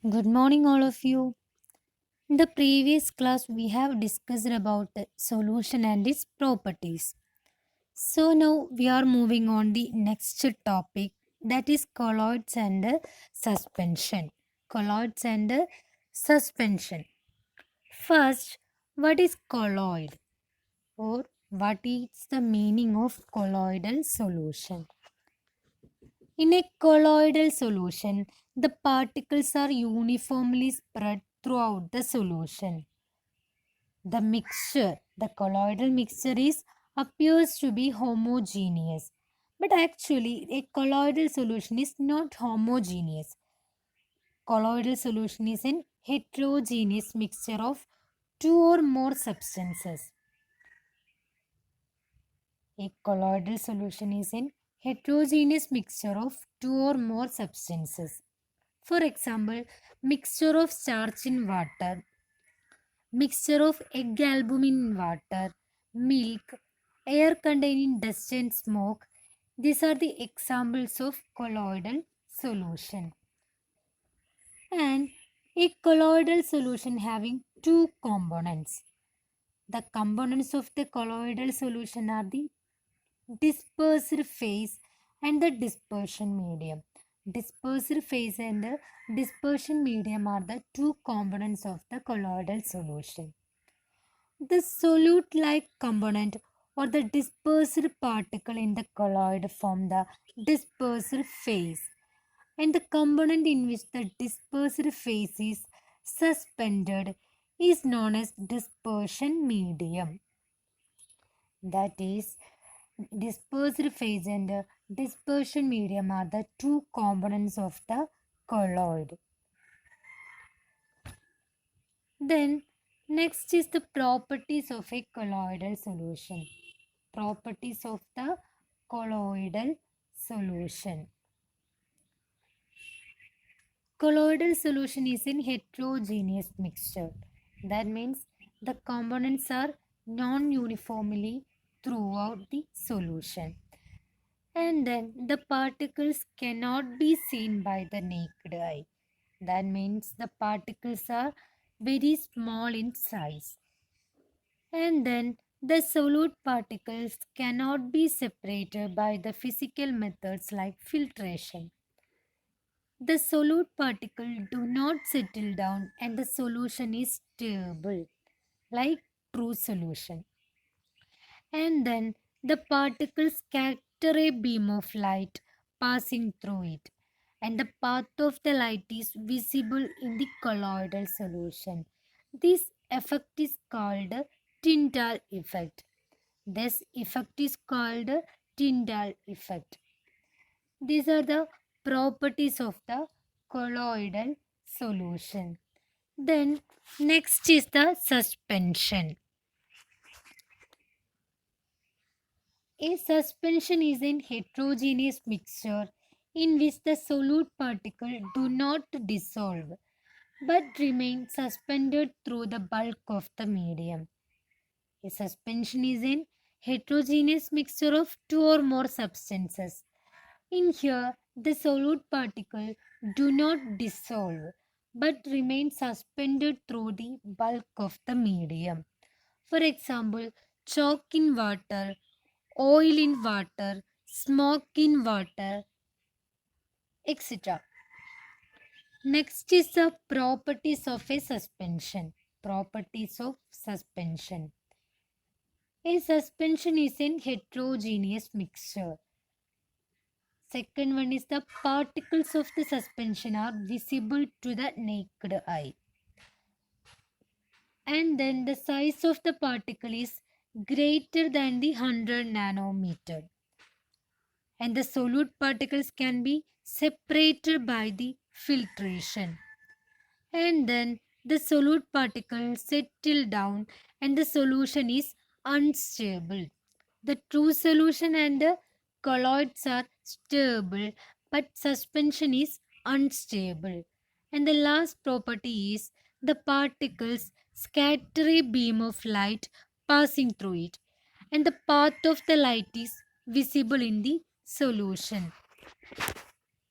Good morning, all of you. In the previous class, we have discussed about the solution and its properties. So now we are moving on the next topic, that is colloids and suspension. Colloids and suspension. First, what is colloid, or what is the meaning of colloidal solution? In a colloidal solution, the particles are uniformly spread throughout the solution. The colloidal mixture appears to be homogeneous. But actually, a colloidal solution is not homogeneous. Colloidal solution is an heterogeneous mixture of two or more substances. A colloidal solution is an heterogeneous mixture of two or more substances. For example, mixture of starch in water, mixture of egg albumin in water, milk, air containing dust and smoke. These are the examples of colloidal solution. And a colloidal solution having two components. The components of the colloidal solution are the dispersed phase and the dispersion medium. Dispersed phase and the dispersion medium are the two components of the colloidal solution. The solute-like component or the dispersed particle in the colloid form the dispersed phase, and the component in which the dispersed phase is suspended is known as dispersion medium. That is, dispersed phase and dispersion medium are the two components of the colloid. Then next is the properties of a colloidal solution. Properties of the colloidal solution. Colloidal solution is a heterogeneous mixture. That means the components are non-uniformly throughout the solution. And then the particles cannot be seen by the naked eye. That means the particles are very small in size. And then the solute particles cannot be separated by the physical methods like filtration. The solute particles do not settle down and the solution is stable like true solution. And then the particles scatter a beam of light passing through it, and the path of the light is visible in the colloidal solution. This effect is called Tyndall effect. This effect is called Tyndall effect. These are the properties of the colloidal solution. Then next is the suspension. A suspension is a heterogeneous mixture in which the solute particles do not dissolve but remain suspended through the bulk of the medium. A suspension is a heterogeneous mixture of two or more substances. In here, the solute particles do not dissolve but remain suspended through the bulk of the medium. For example, chalk in water, oil in water, smoke in water, etc. Next is the properties of a suspension. Properties of suspension. A suspension is a heterogeneous mixture. Second one is the particles of the suspension are visible to the naked eye. And then the size of the particle is greater than the 100 nanometer. And the solute particles can be separated by the filtration. And then the solute particles settle down and the solution is unstable. The true solution and the colloids are stable, but suspension is unstable. And the last property is the particles scatter a beam of light passing through it, and the path of the light is visible in the solution.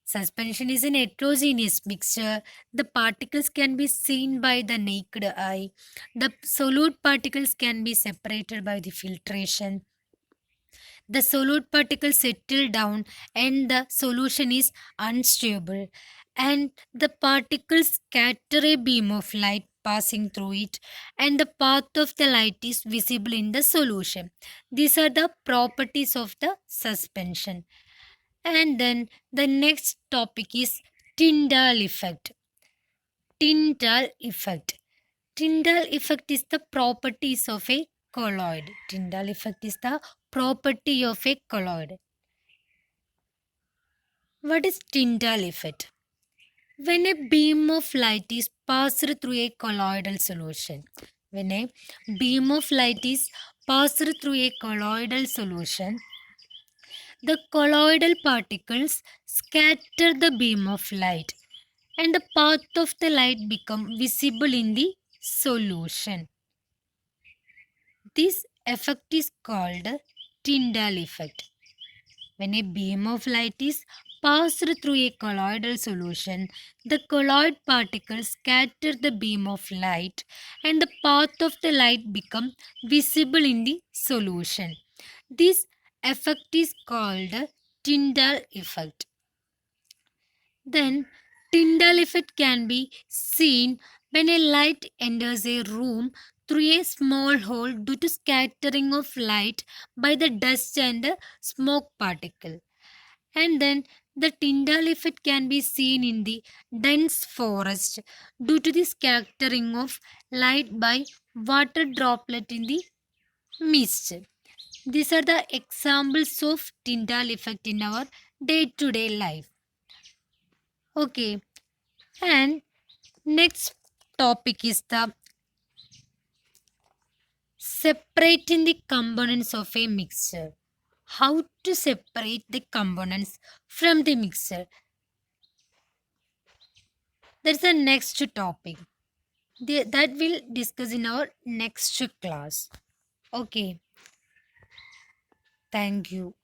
Suspension is an heterogeneous mixture. The particles can be seen by the naked eye. The solute particles can be separated by the filtration. The solute particles settle down and the solution is unstable, and the particles scatter a beam of light passing through it, and the path of the light is visible in the solution. These are the properties of the suspension. And then the next topic is Tyndall effect. Tyndall effect. Tyndall effect is the properties of a colloid. Tyndall effect is the property of a colloid. What is Tyndall effect? When a beam of light is passed through a colloidal solution. When a beam of light is passed through a colloidal solution, the colloidal particles scatter the beam of light and the path of the light become visible in the solution. This effect is called Tyndall effect. When a beam of light is passed through a colloidal solution, the colloid particles scatter the beam of light and the path of the light become visible in the solution. This effect is called Tyndall effect. Then, Tyndall effect can be seen when a light enters a room through a small hole due to scattering of light by the dust and smoke particle. And then the Tyndall effect can be seen in the dense forest due to the scattering of light by water droplet in the mist. These are the examples of Tyndall effect in our day-to-day life. Okay, and next topic is the separating the components of a mixture. How to separate the components from the mixture? That's the next topic. That we'll discuss in our next class. Okay, thank you.